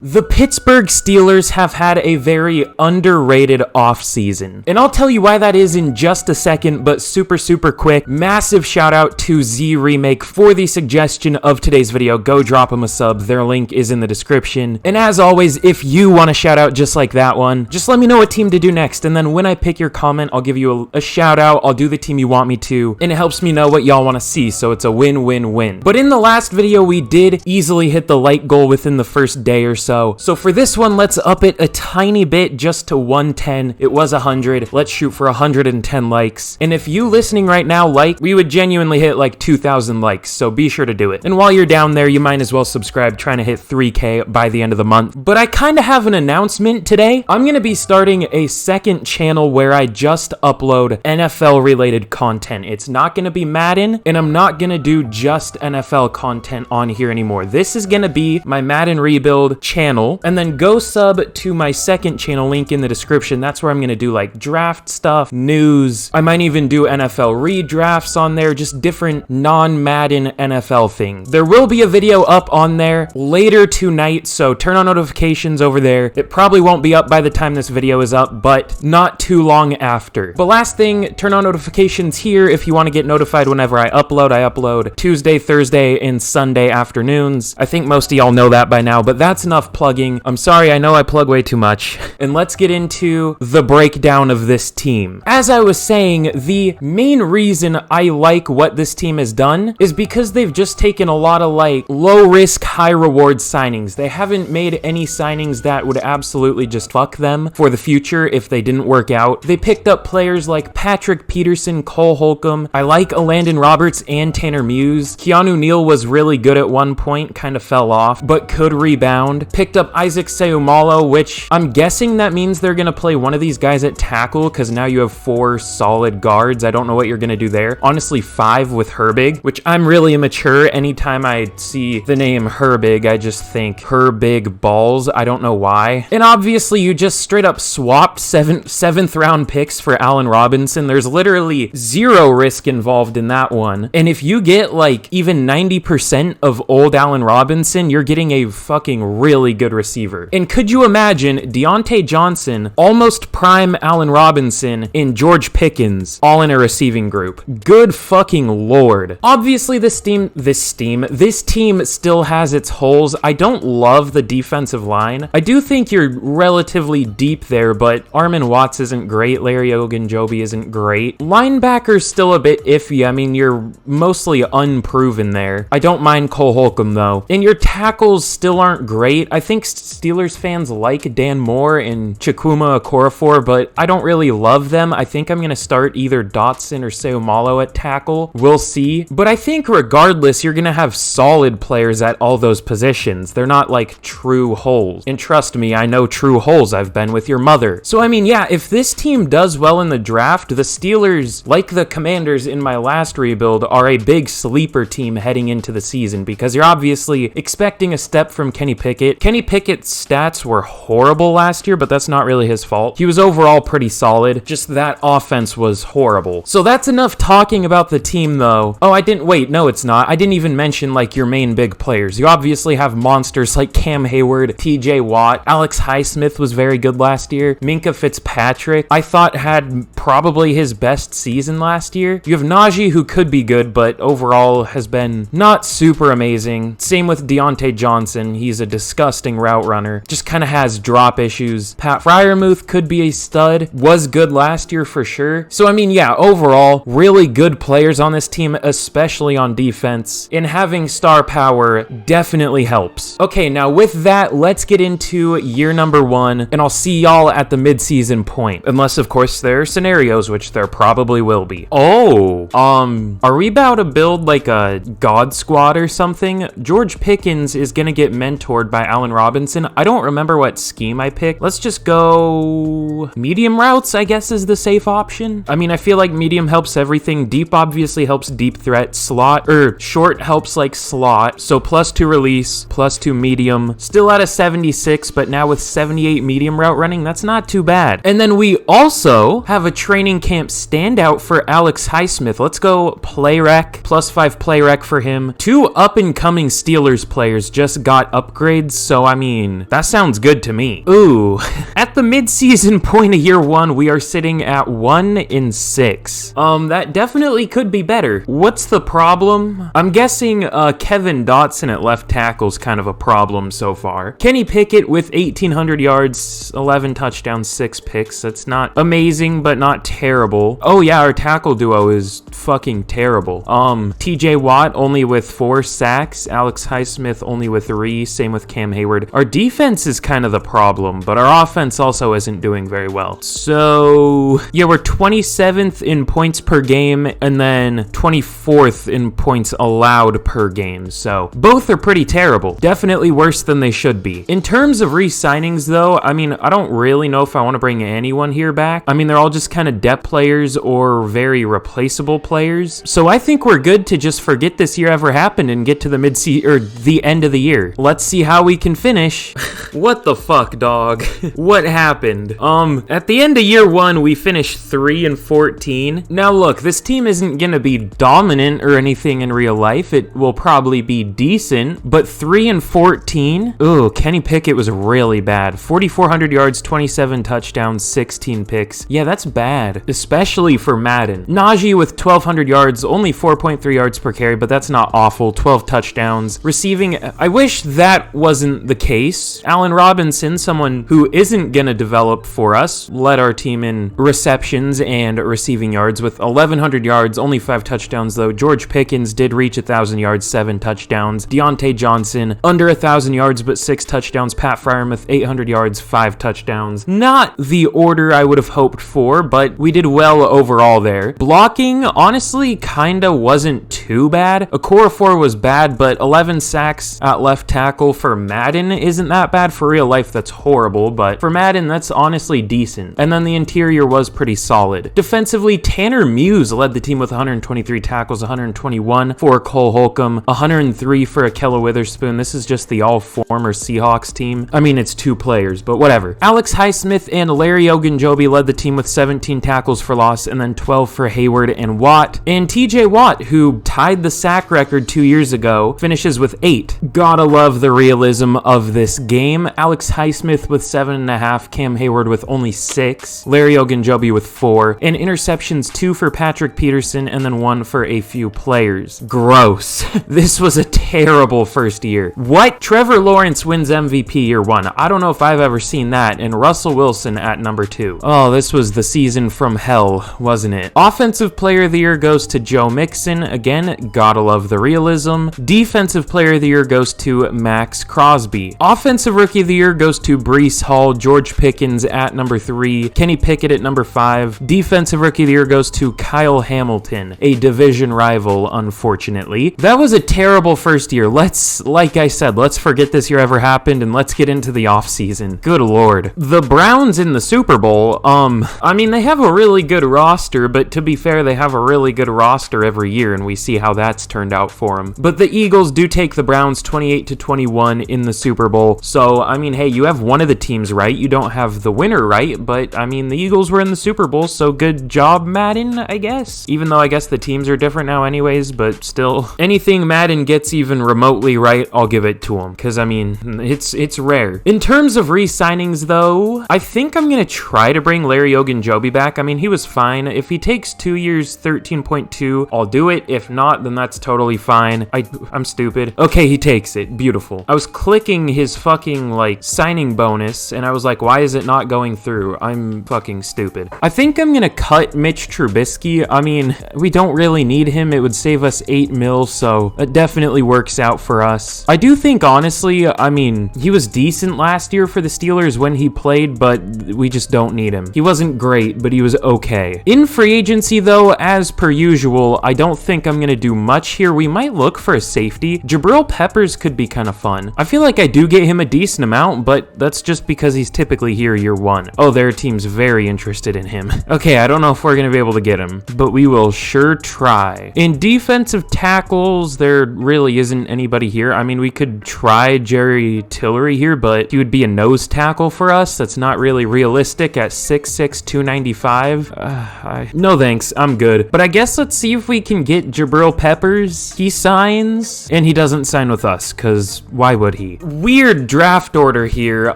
The Pittsburgh Steelers have had a very underrated offseason. And I'll tell you why that is in just a second, but super quick. Massive shout out to Z Remake for the suggestion of today's video. Go drop them a sub. Their link is in the description. And as always, if you want a shout out just like that one, just let me know what team to do next. And then when I pick your comment, I'll give you a shout out. I'll do the team you want me to. And it helps me know what y'all want to see. So it's a win-win-win. But in the last video, we did easily hit the like goal within the first day or so. So for this one, let's up it a tiny bit just to 110. It was 100. Let's shoot for 110 likes. And if you listening right now like, we would genuinely hit like 2,000 likes. So be sure to do it. And while you're down there, you might as well subscribe, trying to hit 3K by the end of the month. But I kind of have an announcement today. I'm going to be starting a second channel where I just upload NFL related content. It's not going to be Madden, and I'm not going to do just NFL content on here anymore. This is going to be my Madden rebuild channel, and then go sub to my second channel, link in the description. That's where I'm going to do like draft stuff, news. I might even do NFL redrafts on there, just different non-Madden NFL things. There will be a video up on there later tonight, so turn on notifications over there. It probably won't be up by the time this video is up, but not too long after. But last thing, turn on notifications here if you want to get notified whenever I upload. I upload Tuesday, Thursday, and Sunday afternoons. I think most of y'all know that by now, but that's enough plugging. I'm sorry, I know I plug way too much. And let's get into the breakdown of this team. As I was saying, the main reason I like what this team has done is because they've just taken a lot of like low risk, high reward signings. They haven't made any signings that would absolutely just fuck them for the future if they didn't work out. They picked up players like Patrick Peterson, Cole Holcomb. I like Landon Roberts and Tanner Muse. Keanu Neal was really good at one point, kind of fell off, but could rebound. Picked up Isaac Seumalo, which I'm guessing that means they're going to play one of these guys at tackle, because now you have 4 solid guards. I don't know what you're going to do there. Honestly, 5 with Herbig, which I'm really immature. Anytime I see the name Herbig, I just think Herbig balls. I don't know why. And obviously, you just straight up swapped seventh round picks for Allen Robinson. There's literally 0 risk involved in that one. And if you get like even 90% of old Allen Robinson, you're getting a fucking really good receiver. And could you imagine Deontay Johnson, almost prime Allen Robinson, and George Pickens all in a receiving group? Good fucking lord. Obviously, this team still has its holes. I don't love the defensive line. I do think you're relatively deep there, but Armin Watts isn't great. Larry Ogunjobi isn't great. Linebacker's still a bit iffy. I mean, you're mostly unproven there. I don't mind Cole Holcomb though. And your tackles still aren't great. I think Steelers fans like Dan Moore and Chukwuma Okorafor, but I don't really love them. I think I'm going to start either Dotson or Seumalo at tackle. We'll see. But I think regardless, you're going to have solid players at all those positions. They're not like true holes. And trust me, I know true holes. I've been with your mother. So I mean, yeah, if this team does well in the draft, the Steelers, like the Commanders in my last rebuild, are a big sleeper team heading into the season, because you're obviously expecting a step from Kenny Pickett. Kenny Pickett's stats were horrible last year, but that's not really his fault. He was overall pretty solid. Just that offense was horrible. So that's enough talking about the team though. Oh, no, it's not. I didn't even mention like your main big players. You obviously have monsters like Cam Hayward, TJ Watt. Alex Highsmith was very good last year. Minkah Fitzpatrick, I thought, had probably his best season last year. You have Najee, who could be good, but overall has been not super amazing. Same with Deontay Johnson. He's a disgusting route runner. Just kind of has drop issues. Pat Freiermuth could be a stud. Was good last year for sure. So I mean, yeah, overall, really good players on this team, especially on defense. And having star power definitely helps. Okay, now with that, let's get into year number 1, and I'll see y'all at the midseason point. Unless, of course, there are scenarios, which there probably will be. Oh, are we about to build like a God squad or something? George Pickens is gonna get mentored by Allen Robinson. I don't remember what scheme I picked. Let's just go medium routes, I guess, is the safe option. I mean, I feel like medium helps everything. Deep obviously helps deep threat. Short helps like slot. So +2 release, +2 medium. Still at a 76, but now with 78 medium route running, that's not too bad. And then we also have a training camp standout for Alex Highsmith. Let's go play rec, +5 play rec for him. 2 up-and-coming Steelers players just got upgrades, So, I mean, that sounds good to me. Ooh. At the midseason point of year 1, we are sitting at 1-6. That definitely could be better. What's the problem? I'm guessing, Kevin Dotson at left tackle's kind of a problem so far. Kenny Pickett with 1,800 yards, 11 touchdowns, 6 picks. That's not amazing, but not terrible. Oh yeah, our tackle duo is fucking terrible. TJ Watt only with 4 sacks, Alex Highsmith only with 3, same with Cam Hayward. Our defense is kind of the problem, but our offense also isn't doing very well. So yeah, we're 27th in points per game and then 24th in points allowed per game. So both are pretty terrible. Definitely worse than they should be. In terms of re-signings though, I mean, I don't really know if I want to bring anyone here back. I mean, they're all just kind of depth players or very replaceable players. So I think we're good to just forget this year ever happened and get to the mid-season or the end of the year. Let's see how we can finish. What the fuck, dog? What happened? At the end of year 1, we finished 3-14. Now look, this team isn't gonna be dominant or anything in real life. It will probably be decent, but 3-14? Ooh, Kenny Pickett was really bad. 4,400 yards, 27 touchdowns, 16 picks. Yeah, that's bad, especially for Madden. Najee with 1,200 yards, only 4.3 yards per carry, but that's not awful. 12 touchdowns. Receiving, I wish that wasn't the case. Allen Robinson, someone who isn't gonna develop for us, led our team in receptions and receiving yards with 1,100 yards, only 5 touchdowns though. George Pickens did reach 1,000 yards, 7 touchdowns. Deontay Johnson, under 1,000 yards, but 6 touchdowns. Pat Freiermuth, 800 yards, 5 touchdowns. Not the order I would have hoped for, but we did well overall there. Blocking, honestly, kinda wasn't too bad. Okorafor was bad, but 11 sacks at left tackle for Madden isn't that bad. For real life, that's horrible, but for Madden, that's honestly decent. And then the interior was pretty solid. Defensively, Tanner Muse led the team with 123 tackles, 121 for Cole Holcomb, 103 for Akella Witherspoon. This is just the all-former Seahawks team. I mean, it's 2 players, but whatever. Alex Highsmith and Larry Ogunjobi led the team with 17 tackles for loss and then 12 for Hayward and Watt. And TJ Watt, who tied the sack record 2 years ago, finishes with 8. Gotta love the realism of this game. Alex Highsmith with 7.5, Cam Hayward with only 6, Larry Ogunjobi with 4, and interceptions 2 for Patrick Peterson and then 1 for a few players. Gross. This was a terrible first year. What? Trevor Lawrence wins MVP year 1. I don't know if I've ever seen that, and Russell Wilson at number 2. Oh, this was the season from hell, wasn't it? Offensive Player of the Year goes to Joe Mixon. Again, gotta love the realism. Defensive Player of the Year goes to Max Crosby. Offensive Rookie of the Year goes to Breece Hall. George Pickens at number 3. Kenny Pickett at number 5. Defensive Rookie of the Year goes to Kyle Hamilton, a division rival, unfortunately. That was a terrible first year. Like I said, let's forget this year ever happened and let's get into the offseason. Good lord. The Browns in the Super Bowl, I mean, they have a really good roster, but to be fair, they have a really good roster every year, and we see how that's turned out for them. But the Eagles do take the Browns 28-21 in the Super Bowl. So, I mean, hey, you have one of the teams right. You don't have the winner right, but, I mean, the Eagles were in the Super Bowl, so good job, Madden, I guess. Even though I guess the teams are different now anyways, but still. Anything Madden gets even remotely right, I'll give it to them, because, I mean, it's rare. In terms of re-signings, though, I think I'm going to try to bring Larry Ogunjobi back. I mean, he was fine. If he takes 2 years, 13.2, I'll do it. If not, then that's totally fine. I'm stupid. Okay, he takes it. Beautiful. I was clicking his fucking, like, signing bonus, and I was like, why is it not going through? I'm fucking stupid. I think I'm gonna cut Mitch Trubisky. I mean, we don't really need him. It would save us $8 million, so it definitely works out for us. I do think, honestly, I mean, he was decent last year for the Steelers when he played, but we just don't need him. He wasn't great, but he was okay. In free agency, though, as per usual, I don't think I'm gonna do much here. We might look for a safety. Jabril Peppers could be kind of fun. I feel like I do get him a decent amount, but that's just because he's typically here year 1. Oh, their team's very interested in him. Okay, I don't know if we're gonna be able to get him, but we will sure try. In defensive tackles, there really isn't anybody here. I mean, we could try Jerry Tillery here, but he would be a nose tackle for us. That's not really realistic at 6'6", 295. No thanks, I'm good. But I guess let's see if we can get Jabril Peppers. He signs, and he doesn't sign with us, because why would he? weird draft order here,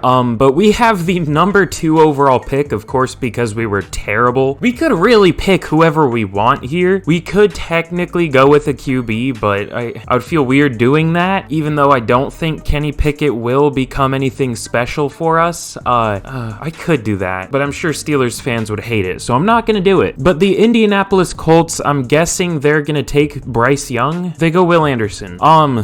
but we have the number 2 overall pick, of course, because we were terrible. We could really pick whoever we want here. We could technically go with a QB, but I would feel weird doing that, even though I don't think Kenny Pickett will become anything special for us. I could do that, but I'm sure Steelers fans would hate it, so I'm not gonna do it. But the Indianapolis Colts, I'm guessing they're gonna take Bryce Young. They go Will Anderson.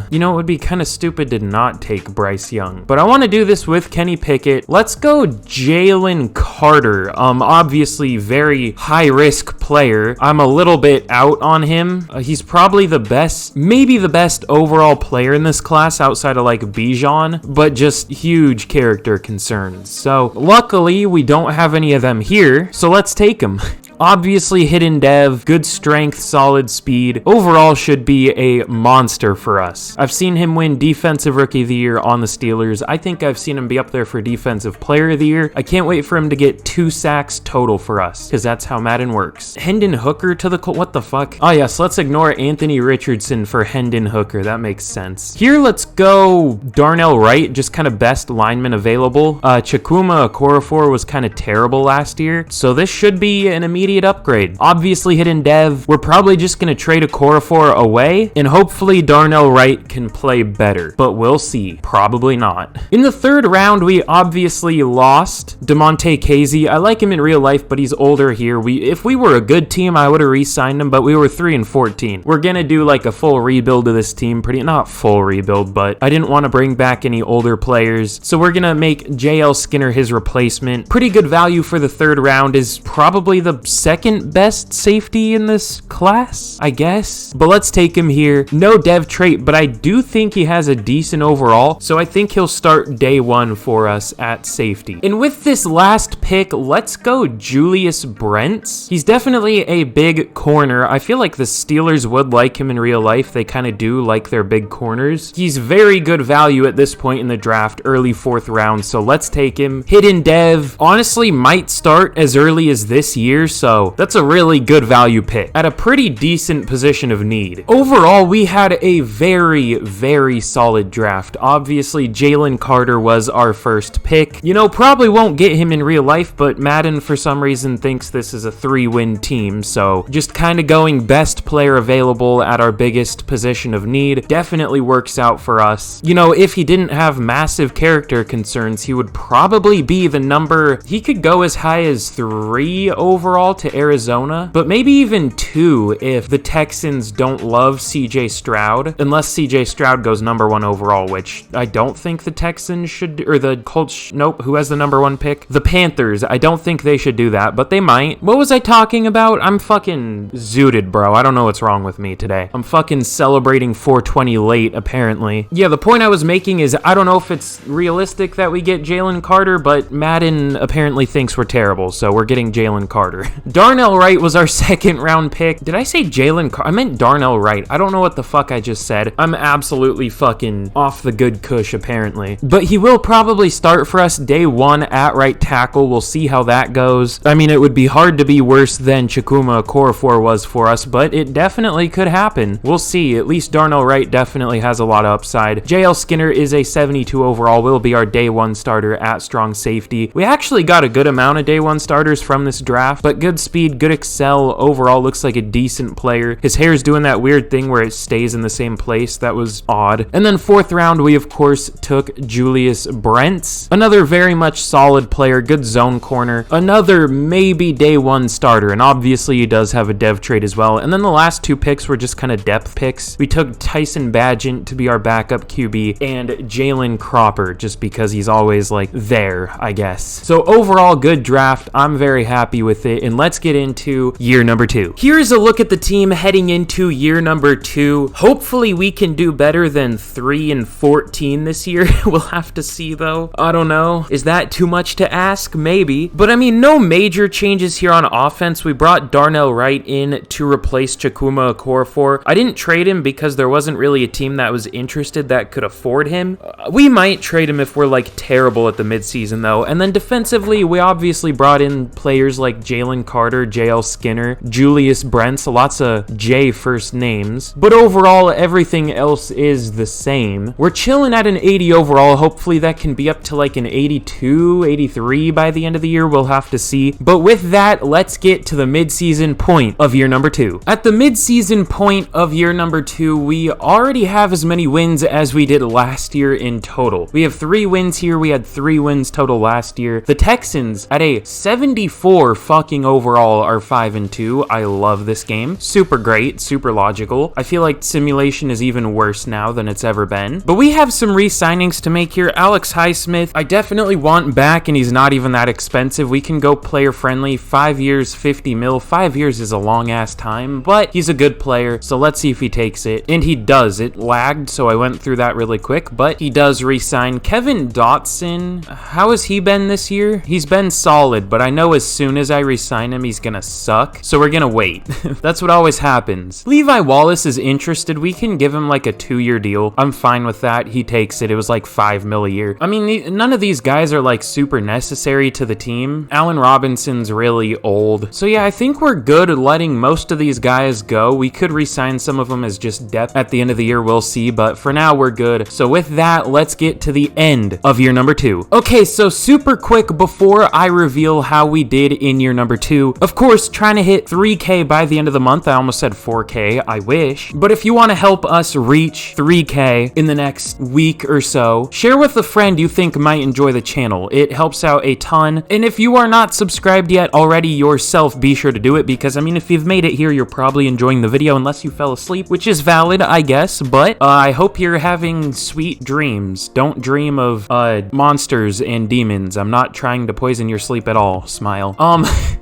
You know, it would be kind of stupid to not take Bryce Young, but I want to do this with Kenny Pickett. Let's go Jalen Carter. Obviously very high risk player. I'm a little bit out on him. He's probably the best, maybe the best overall player in this class outside of like Bijan, but just huge character concerns. So luckily we don't have any of them here, so let's take him. Obviously hidden dev, good strength, solid speed. Overall should be a monster for us. I've seen him win Defensive Rookie of the Year on the Steelers. I think I've seen him be up there for Defensive Player of the Year. I can't wait for him to get 2 sacks total for us, because that's how Madden works. Hendon Hooker to the what the fuck? Oh yes, let's ignore Anthony Richardson for Hendon Hooker. That makes sense. Here, let's go Darnell Wright, just kind of best lineman available. Chukwuma Okorafor was kind of terrible last year, so this should be an immediate upgrade. Obviously hidden dev, we're probably just gonna trade Okorafor away, and hopefully Darnell Wright can play better, but we'll see. Probably not. In the 3rd round, we obviously lost Damontae Kazee. I like him in real life, but he's older here. If we were a good team, I would have re-signed him, but we were 3-14. We're gonna do like a full rebuild of this team. Not full rebuild, but I didn't want to bring back any older players, so we're gonna make JL Skinner his replacement. Pretty good value for the 3rd round, is probably the 2nd best safety in this class, I guess. But let's take him here. No dev trait, but I do think he has a decent overall, so I think he'll start day 1 for us at safety. And with this last pick, let's go Julius Brents. He's definitely a big corner. I feel like the Steelers would like him in real life. They kind of do like their big corners. He's very good value at this point in the draft, early 4th round, so let's take him. Hidden dev, honestly might start as early as this year, so that's a really good value pick at a pretty decent position of need. Overall, we had a very, very solid draft. Obviously, Jalen Carter was our first pick. You know, probably won't get him in real life, but Madden for some reason thinks this is a 3-win team, so just kind of going best player available at our biggest position of need definitely works out for us. You know, if he didn't have massive character concerns, he would probably be the number, he could go as high as 3 overall to Arizona, but maybe even 2 if the Texans don't love CJ Stroud, unless CJ Stroud goes number 1 overall, which I don't think the Texans should, or the Colts, nope, who has the number 1 pick? The Panthers. I don't think they should do that, but they might. What was I talking about? I'm fucking zooted, bro. I don't know what's wrong with me today. I'm fucking celebrating 420 late, apparently. Yeah, the point I was making is I don't know if it's realistic that we get Jalen Carter, but Madden apparently thinks we're terrible, so we're getting Jalen Carter. Darnell Wright was our 2nd round pick. Did I say Jalen Carter? I meant Darnell Wright. I don't know what the fuck I just said. I'm absolutely fucking off the good cush, apparently. But he will probably start for us day 1 at right tackle. We'll see how that goes. I mean, it would be hard to be worse than Chukwuma Okorafor was for us, but it definitely could happen. We'll see. At least Darnell Wright definitely has a lot of upside. JL Skinner is a 72 overall, will be our day 1 starter at strong safety. We actually got a good amount of day 1 starters from this draft, but good speed, good excel, overall looks like a decent player. His hair's doing that weird thing where it stays in the same place. That was odd. And then 4th round, we of course took Julius Brents. Another very much solid player, good zone corner. Another maybe day 1 starter, and obviously he does have a dev trait as well. And then the last 2 picks were just kind of depth picks. We took Tyson Bagent to be our backup QB and Jalen Cropper just because he's always like there, I guess. So overall, good draft. I'm very happy with it, and let's get into year number 2. Here's a look at the team heading into year number 2. Hopefully we can do better than 3-14 this year. We'll have to see though. I don't know. Is that too much to ask? Maybe. But I mean, no major changes here on offense. We brought Darnell Wright in to replace Chukwuma Okorafor. I didn't trade him because there wasn't really a team that was interested that could afford him. We might trade him if we're like terrible at the midseason though. And then defensively, we obviously brought in players like Jalen Carter, JL Skinner, Julius Brents, lots of J first names. But overall, everything else is the same. We're chilling at an 80 overall. Hopefully that can be up to like an 82, 83 by the end of the year. We'll have to see. But with that, let's get to the mid-season point of year number 2. At the mid-season point of year number 2, we already have as many wins as we did last year in total. We have 3 wins here. We had 3 wins total last year. The Texans at a 74 fucking overall are 5-2. I love this game. Super great, super logical. I feel like simulation is even worse now than it's ever been. But we have some re-signings to make here. Alex Highsmith, I definitely want back, and he's not even that expensive. We can go player friendly. 5 years, 50 mil. 5 years is a long ass time, but he's a good player, so let's see if he takes it. And he does. It lagged, so I went through that really quick, but he does re-sign. Kevin Dotson, how has he been this year? He's been solid, but I know as soon as I re-sign him, he's gonna suck, so we're gonna wait. That's what always happens. Levi Wallace is interested. We can give him like a 2-year deal. I'm fine with that. He takes it. It was like 5 mil a year. I mean, none of these guys are like super necessary to the team. Allen Robinson's really old. So yeah, I think we're good at letting most of these guys go. We could re-sign some of them as just depth at the end of the year. We'll see, but for now we're good. So with that, let's get to the end of year number 2. Okay, so super quick before I reveal how we did in year number 2. Of course, trying to hit 3K by the end of the month. I almost said 4K. I wish. But if you want to help us reach 3K in the next week or so, share with a friend you think might enjoy the channel. It helps out a ton. And if you are not subscribed yet already yourself, be sure to do it, because I mean, if you've made it here, you're probably enjoying the video unless you fell asleep, which is valid, I guess. But I hope you're having sweet dreams. Don't dream of monsters and demons. I'm not trying to poison your sleep at all. Smile.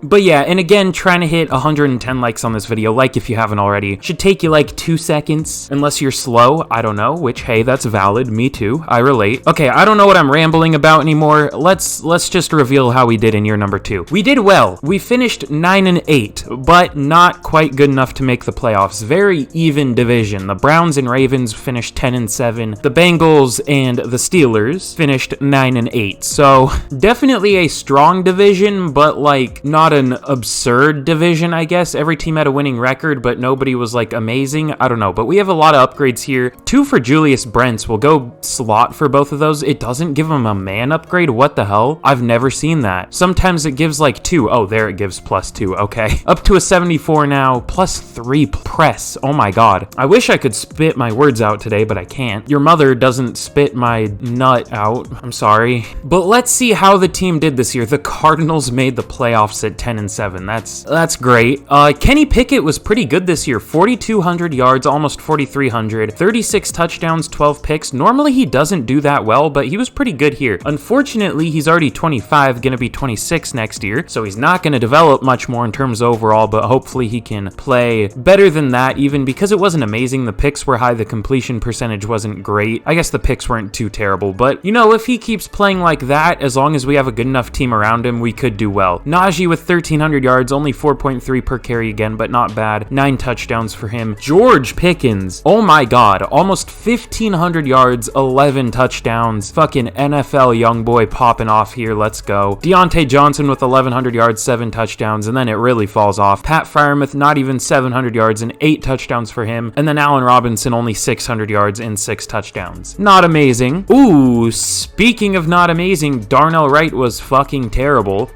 But yeah, and again, trying to hit 110 likes on this video, like if you haven't already. Should take you like 2 seconds, unless you're slow. I don't know, which, hey, that's valid. Me too. I relate. Okay, I don't know what I'm rambling about anymore. Let's just reveal how we did in year number 2. We did well. We finished 9-8, but not quite good enough to make the playoffs. Very even division. The Browns and Ravens finished 10-7. The Bengals and the Steelers finished 9-8. So definitely a strong division, but like not an absurd division, I guess. Every team had a winning record, but nobody was like amazing. I don't know, but we have a lot of upgrades here. 2 for Julius Brents. We'll go slot for both of those. It doesn't give him a man upgrade. What the hell? I've never seen that. Sometimes it gives like 2. Oh, there it gives +2. Okay. Up to a 74 now. +3 press. Oh my god. I wish I could spit my words out today, but I can't. Your mother doesn't spit my nut out. I'm sorry. But let's see how the team did this year. The Cardinals made the playoffs at 10-7. That's great. Kenny Pickett was pretty good this year. 4,200 yards, almost 4,300. 36 touchdowns, 12 picks. Normally he doesn't do that well, but he was pretty good here. Unfortunately, he's already 25, gonna be 26 next year, so he's not gonna develop much more in terms of overall, but hopefully he can play better than that, even because it wasn't amazing. The picks were high, the completion percentage wasn't great. I guess the picks weren't too terrible, but you know, if he keeps playing like that, as long as we have a good enough team around him, we could do well. Najee with 1,300 yards, only 4.3 per carry again, but not bad. 9 touchdowns for him. George Pickens, oh my god, almost 1,500 yards, 11 touchdowns. Fucking NFL young boy popping off here. Let's go. Deontay Johnson with 1,100 yards, 7 touchdowns, and then it really falls off. Pat Freiermuth, not even 700 yards and 8 touchdowns for him. And then Allen Robinson, only 600 yards and 6 touchdowns. Not amazing. Ooh, speaking of not amazing, Darnell Wright was fucking terrible.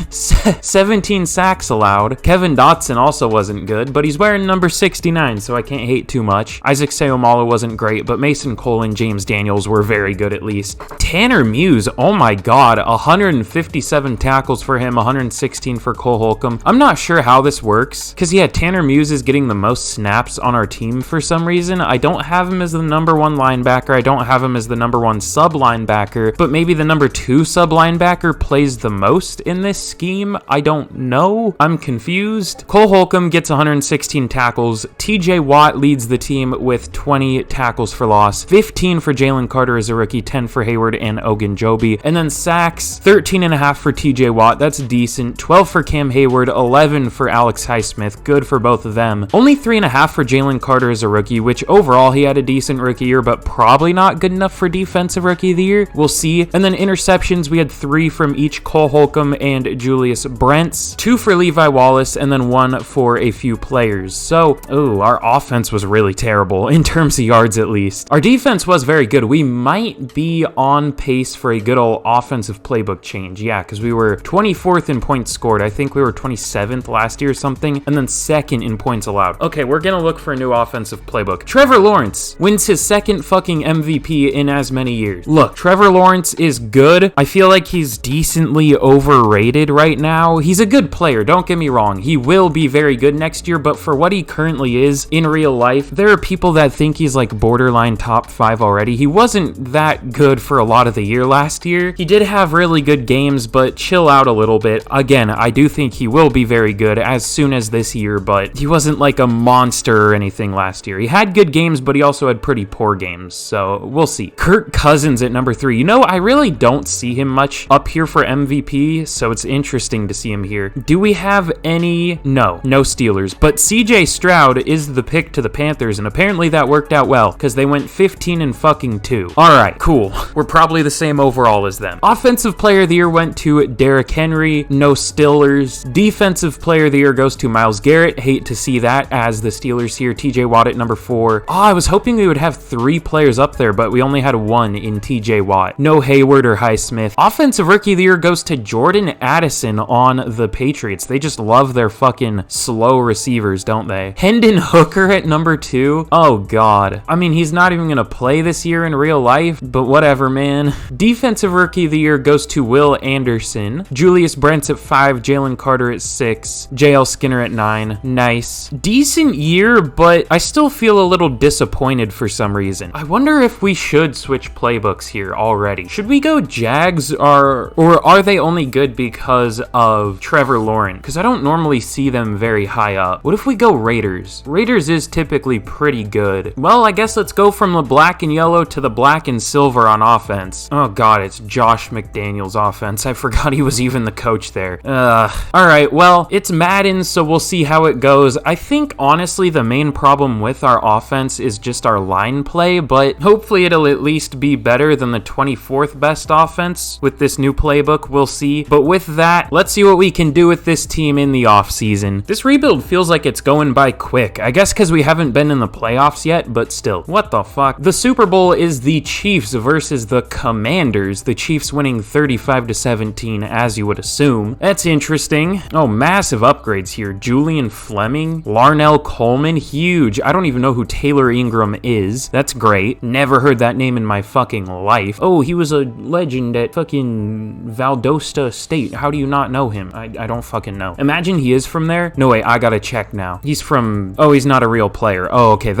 17 sacks allowed. Kevin Dotson also wasn't good, but he's wearing number 69, so I can't hate too much. Isaac Seumalo wasn't great, but Mason Cole and James Daniels were very good at least. Tanner Muse, oh my god, 157 tackles for him, 116 for Cole Holcomb. I'm not sure how this works, because yeah, Tanner Muse is getting the most snaps on our team for some reason. I don't have him as the number 1 linebacker. I don't have him as the number 1 sub linebacker, but maybe the number 2 sub linebacker plays the most in this scheme. I don't know. I'm confused. Cole Holcomb gets 116 tackles. TJ Watt leads the team with 20 tackles for loss. 15 for Jalen Carter as a rookie, 10 for Hayward and Ogunjobi. And then sacks, 13.5 for TJ Watt. That's decent. 12 for Cam Hayward, 11 for Alex Highsmith. Good for both of them. Only 3.5 for Jalen Carter as a rookie, which overall he had a decent rookie year, but probably not good enough for defensive rookie of the year. We'll see. And then interceptions, we had 3 from each Cole Holcomb and Julius Brents. defense, 2 for Levi Wallace, and then 1 for a few players. So, our offense was really terrible, in terms of yards at least. Our defense was very good. We might be on pace for a good old offensive playbook change. Yeah, because we were 24th in points scored. I think we were 27th last year or something, and then 2nd in points allowed. Okay, we're gonna look for a new offensive playbook. Trevor Lawrence wins his 2nd fucking MVP in as many years. Look, Trevor Lawrence is good. I feel like he's decently overrated right now. He's a good player, don't get me wrong. He will be very good next year, but for what he currently is in real life, there are people that think he's like borderline top 5 already. He wasn't that good for a lot of the year last year. He did have really good games, but chill out a little bit. Again, I do think he will be very good as soon as this year, but he wasn't like a monster or anything last year. He had good games, but he also had pretty poor games, so we'll see. Kirk Cousins at number 3. You know, I really don't see him much up here for MVP, so it's interesting to see him here. Do we have any? No Steelers, but CJ Stroud is the pick to the Panthers, and apparently that worked out well, because they went 15-2. Alright, cool. We're probably the same overall as them. Offensive Player of the Year went to Derrick Henry, no Steelers. Defensive Player of the Year goes to Myles Garrett. Hate to see that as the Steelers here. TJ Watt at number 4. I was hoping we would have 3 players up there, but we only had 1 in TJ Watt. No Hayward or Highsmith. Offensive Rookie of the Year goes to Jordan Addison on the Patriots. They just love their fucking slow receivers, don't they? Hendon Hooker at number 2. Oh god. I mean, he's not even gonna play this year in real life, but whatever, man. Defensive Rookie of the Year goes to Will Anderson. Julius Brents at 5. Jalen Carter at 6. JL Skinner at 9. Nice. Decent year, but I still feel a little disappointed for some reason. I wonder if we should switch playbooks here already. Should we go Jags or are they only good because of Trevor Lawrence? Because I don't normally see them very high up. What if we go Raiders? Raiders is typically pretty good. Well, I guess let's go from the black and yellow to the black and silver on offense. Oh god, it's Josh McDaniels offense. I forgot he was even the coach there. Alright, well, it's Madden, so we'll see how it goes. I think, honestly, the main problem with our offense is just our line play, but hopefully it'll at least be better than the 24th best offense with this new playbook. We'll see. But with that, let's see what we can do with this team in the offseason. This rebuild feels like it's going by quick. I guess because we haven't been in the playoffs yet, but still. What the fuck? The Super Bowl is the Chiefs versus the Commanders. The Chiefs winning 35-17, as you would assume. That's interesting. Oh, massive upgrades here. Julian Fleming, Larnell Coleman, huge. I don't even know who Taylor Ingram is. That's great. Never heard that name in my fucking life. Oh, he was a legend at fucking Valdosta State. How do you not know him? I don't fucking know. Imagine he is from there. No, wait, I gotta check now. He's from... Oh, he's not a real player. Oh, okay.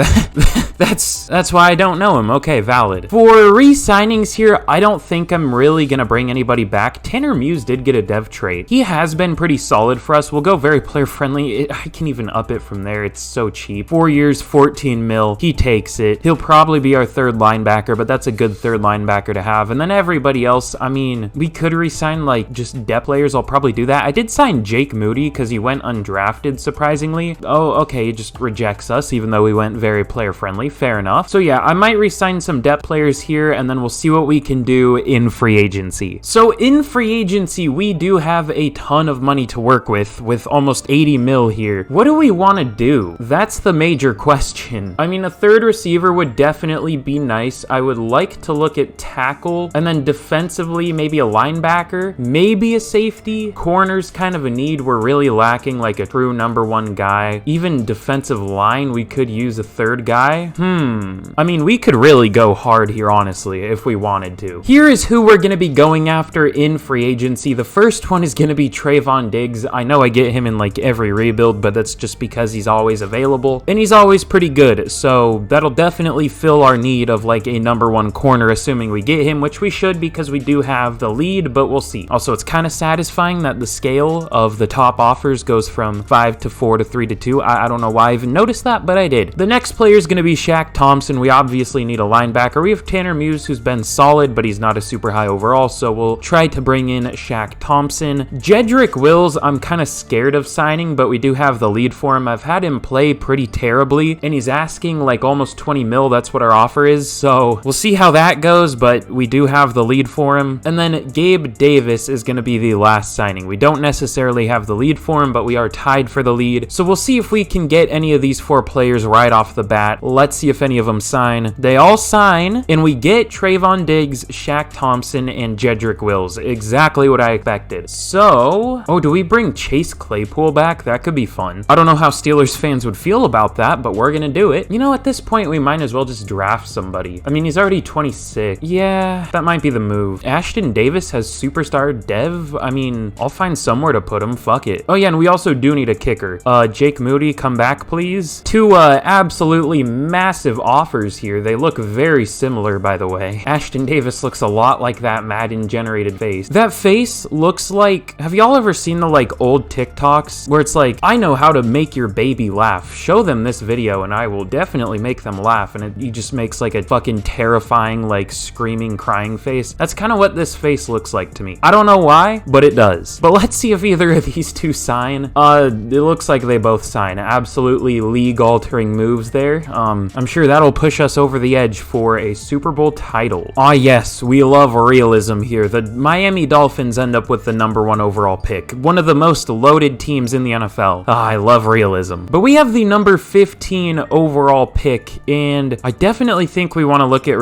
That's why I don't know him. Okay, valid. For re-signings here, I don't think I'm really gonna bring anybody back. Tanner Muse did get a dev trade. He has been pretty solid for us. We'll go very player friendly. I can even up it from there. It's so cheap. 4 years, 14 mil. He takes it. He'll probably be our 3rd linebacker, but that's a good 3rd linebacker to have. And then everybody else, I mean, we could re-sign like just depth players. I'll probably do that. I did sign Jake Moody because he went undrafted, surprisingly. Oh, okay, he just rejects us even though we went very player friendly. Fair enough. So yeah, I might re-sign some depth players here and then we'll see what we can do in free agency. So in free agency, we do have a ton of money to work with almost 80 mil here. What do we want to do? That's the major question. I mean, a 3rd receiver would definitely be nice. I would like to look at tackle and then defensively, maybe a linebacker, maybe a safety. Corner's kind of a need. We're really lacking like a true number 1 guy. Even defensive line, we could use a 3rd guy. I mean, we could really go hard here, honestly, if we wanted to. Here is who we're going to be going after in free agency. The first one is going to be Trayvon Diggs. I know I get him in like every rebuild, but that's just because he's always available and he's always pretty good. So that'll definitely fill our need of like a number 1 corner, assuming we get him, which we should because we do have the lead, but we'll see. Also, it's kind of satisfying that the scale of the top offers goes from 5 to 4 to 3 to 2. I don't know why I even noticed that, but I did. The next player is going to be Shaq Thompson. We obviously need a linebacker. We have Tanner Muse, who's been solid, but he's not a super high overall, so we'll try to bring in Shaq Thompson. Jedrick Wills, I'm kind of scared of signing, but we do have the lead for him. I've had him play pretty terribly, and he's asking like almost 20 mil. That's what our offer is, so we'll see how that goes, but we do have the lead for him. And then Gabe Davis is going to be the last signing. We don't necessarily have the lead for him, but we are tied for the lead. So we'll see if we can get any of these 4 players right off the bat. Let's see if any of them sign. They all sign, and we get Trayvon Diggs, Shaq Thompson, and Jedrick Wills. Exactly what I expected. So, oh, do we bring Chase Claypool back? That could be fun. I don't know how Steelers fans would feel about that, but we're gonna do it. You know, at this point, we might as well just draft somebody. I mean, he's already 26. Yeah, that might be the move. Ashton Davis has superstar dev. I mean, I'll find somewhere to put him. Fuck it. Oh yeah, and we also do need a kicker. Jake Moody, come back, please. 2 absolutely massive offers here. They look very similar, by the way. Ashton Davis looks a lot like that Madden generated face. That face looks like, have y'all ever seen the like old TikToks where it's like, I know how to make your baby laugh. Show them this video and I will definitely make them laugh. And he just makes like a fucking terrifying, like screaming, crying face. That's kind of what this face looks like to me. I don't know why, but it does. But let's see if either of these 2 sign. It looks like they both sign. Absolutely league-altering moves there. I'm sure that'll push us over the edge for a Super Bowl title. Ah, yes, we love realism here. The Miami Dolphins end up with the #1 overall pick. One of the most loaded teams in the NFL. Ah, I love realism. But we have the number 15 overall pick, and I definitely think we want to look at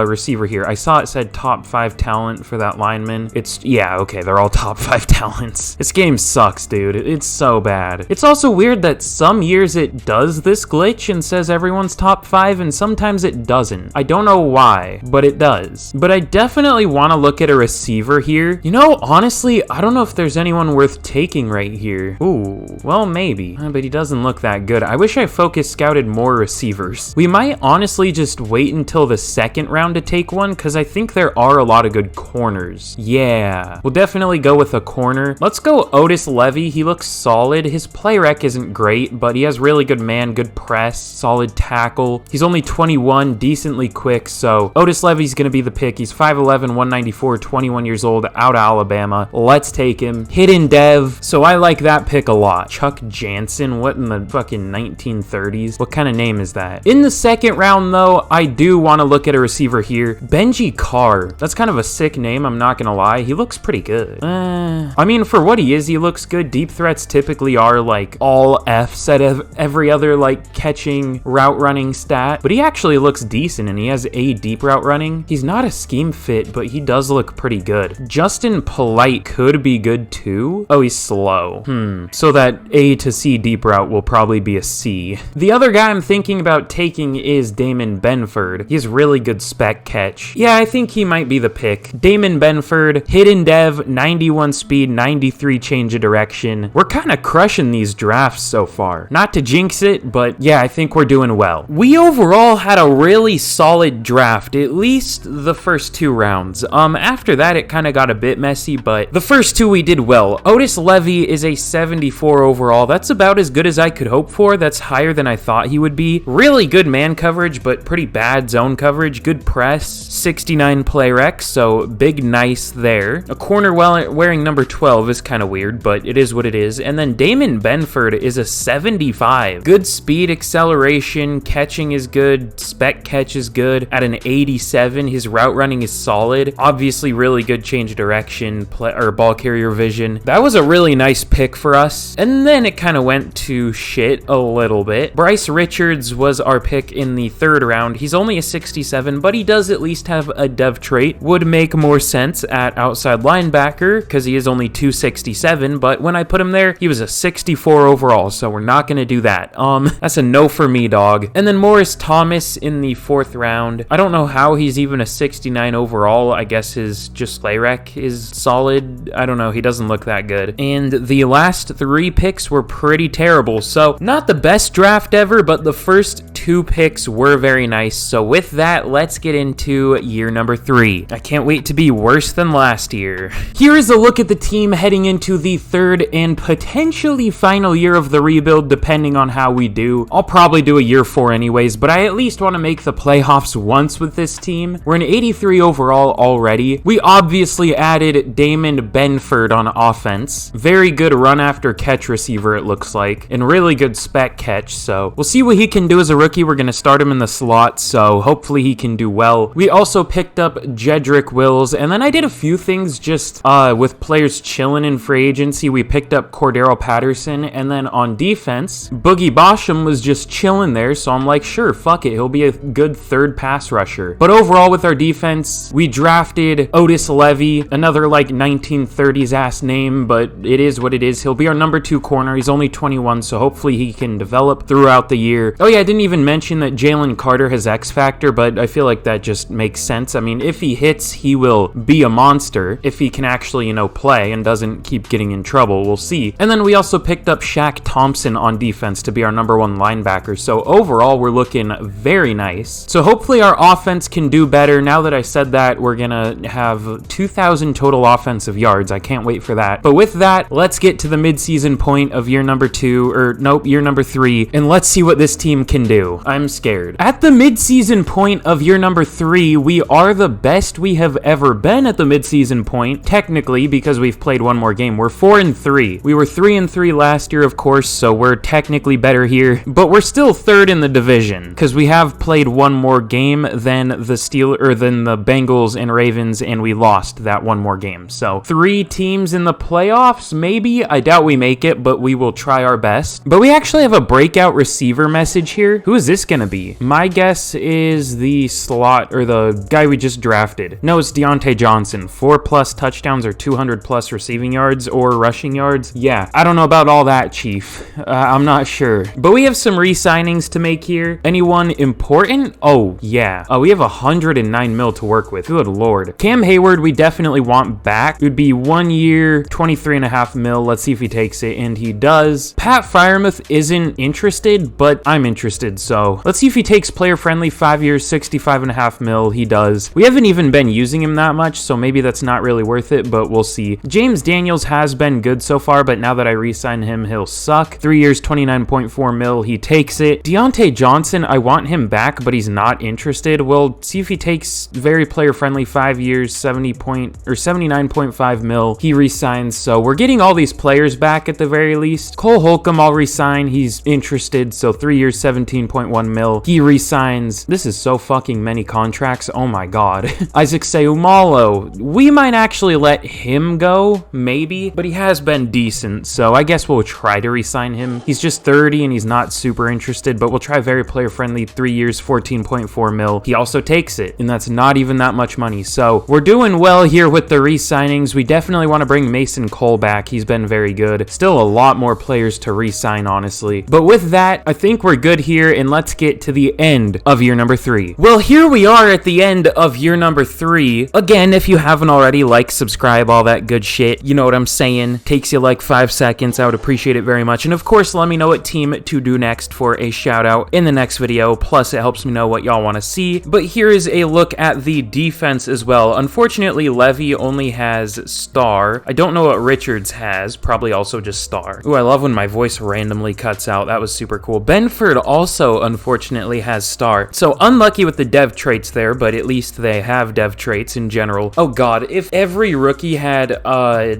receiver here. I saw it said top 5 talent for that lineman. Yeah, okay, they're all top 5 talents. This game sucks, dude. It's so bad. It's also weird that some years it does this glitch and says everyone's top 5, and sometimes it doesn't. I don't know why, but it does. But I definitely want to look at a receiver here. You know, honestly, I don't know if there's anyone worth taking right here. Ooh, well, maybe. But he doesn't look that good. I wish I focus scouted more receivers. We might honestly just wait until the 2nd round to take one, because I think there are a lot of good corners. Yeah, we'll definitely go with a corner. Let's go Otis Levy. He looks solid. His play rec isn't great, but he has really good man, good press, solid tackle. He's only 21, decently quick, so Otis Levy's gonna be the pick. He's 5'11", 194, 21 years old, out of Alabama. Let's take him. Hidden dev, so I like that pick a lot. Chuck Jansen, what in the fucking 1930s? What kind of name is that? In the 2nd round, though, I do want to look at a receiver here. Benji Carr. That's kind of a sick name, I'm not gonna lie. He looks pretty good. I mean, for what he is, he looks good. Deep threats typically are like all Fs out of every other like catching, route running stat, but he actually looks decent and he has a deep route running. He's not a scheme fit, but he does look pretty good. Justin Polite could be good too. Oh, he's slow. So that A to C deep route will probably be a C. The other guy I'm thinking about taking is Damon Benford. He has really good spec catch. Yeah, I think he might be the pick. Damon Benford, hidden dev, 91 speed, 93 change of direction. We're kind of crushing these drafts so far. Not to jinx it, but yeah, I think we're doing well. We overall had a really solid draft, at least the first 2 rounds. After that, it kind of got a bit messy, but the first 2 we did well. Otis Levy is a 74 overall. That's about as good as I could hope for. That's higher than I thought he would be. Really good man coverage, but pretty bad zone coverage. Good press, 69 play rec, so big nice there. A corner wearing number 12 is kind of weird, but it is what it is. And then Damon Benford is a 75. Good speed, acceleration, catching is good, spec catch is good. At an 87, his route running is solid. Obviously, really good change of direction, ball carrier vision. That was a really nice pick for us. And then it kind of went to shit a little bit. Bryce Richards was our pick in the 3rd round. He's only a 67, but he does at least have a dev trait. Would make more sense at outside linebacker because he is only 267, but when I put him there, he was a 64 overall, so we're not going to do that. That's a no for me, dog. And then Morris Thomas in the 4th round. I don't know how he's even a 69 overall. I guess his just play rec is solid. I don't know. He doesn't look that good. And the last 3 picks were pretty terrible, so not the best draft ever, but the first 2 picks were very nice. So with that, let's get into year number 3. I can't wait to be worse than last year. Here is a look at the team heading into the 3rd and potentially final year of the rebuild, depending on how we do. I'll probably do a year 4 anyways, but I at least want to make the playoffs once with this team. We're an 83 overall already. We obviously added Damon Benford on offense. Very good run after catch receiver, it looks like, and really good spec catch, so we'll see what he can do as a rookie. We're going to start him in the slot, so hopefully he can do well. We also picked up Jedrick Wills, and then I did a few things just with players chilling in in free agency, we picked up Cordero Patterson, and then on defense, Boogie Basham was just chilling there, so I'm like, sure, fuck it, he'll be a good third pass rusher. But overall with our defense, we drafted Otis Levy, another like 1930s ass name, but it is what it is. He'll be our number 2 corner. He's only 21, so hopefully he can develop throughout the year. Oh yeah, I didn't even mention that Jalen Carter has X Factor, but I feel like that just makes sense. I mean, if he hits, he will be a monster. If he can actually, play and doesn't keep getting in trouble, we'll see. And then we also picked up Shaq Thompson on defense to be our number 1 linebacker. So overall, we're looking very nice. So hopefully our offense can do better. Now that I said that, we're gonna have 2,000 total offensive yards. I can't wait for that. But with that, let's get to the midseason point of year number 3, and let's see what this team can do. I'm scared. At the midseason point of year number 3, we are the best we have ever been at the midseason point, technically, because we've played one more game. We're 4-3. We were 3-3 last year, of course, so we're technically better here, but we're still 3rd in the division, because we have played one more game than the Bengals and Ravens, and we lost that one more game. So 3 teams in the playoffs, maybe. I doubt we make it, but we will try our best. But we actually have a breakout receiver message here. Who is this gonna be? My guess is the slot, or the guy we just drafted. No, it's Deontay Johnson. 4+ touchdowns or 200+ receiving yards or rushing yards. Yeah, I don't know about all that, Chief. I'm not sure. But we have some re-signings to make here. Anyone important? Oh, yeah. We have 109 mil to work with. Good lord. Cam Hayward, we definitely want back. It would be 1 year, 23.5 mil. Let's see if he takes it, and he does. Pat Freiermuth isn't interested, but I'm interested, so let's see if he takes player friendly. 5 years, 65.5 mil. He does. We haven't even been using him that much, so maybe that's not really worth it, but we'll see. James Daniels has been good so far, but now that I re-sign him, he'll suck. 3 years, 29.4 mil. He takes it. Deontay Johnson, I want him back, but he's not interested. We'll see if he takes very player friendly. 5 years, 79.5 mil. He re-signs, so we're getting all these players back at the very least. Cole Holcomb, I'll re-sign. He's interested, so 3 years, 17.1 mil. He re-signs. This is so fucking many contracts. Oh my god. Isaac Seumalo, we might actually let him go, maybe, but he has been decent, so I guess we'll try to re-sign him. He's just 30 and he's not super interested, but we'll try very player friendly. 3 years, 14.4 mil. He also takes it, and that's not even that much money, so we're doing well here with the re-signings. We definitely want to bring Mason Cole back. He's been very good. Still a lot more players to re-sign, honestly. But with that, I think we're good here, and let's get to the end of year number 3. Well, here we are at the end of year number 3. Again, if you haven't already, like, subscribe, all that good shit. You know what I'm saying? Takes you like 5 seconds. I would appreciate it very much. And of course, let me know what team to do next for a shout out in the next video. Plus, it helps me know what y'all want to see. But here is a look at the defense as well. Unfortunately, Levy only has star. I don't know what Richards has. Probably also just star. Ooh, I love when my voice randomly cuts out. That was super cool. Benford also, unfortunately, has star. So unlucky with the dev traits there, but at least they have dev traits in general. Oh god, if every rookie had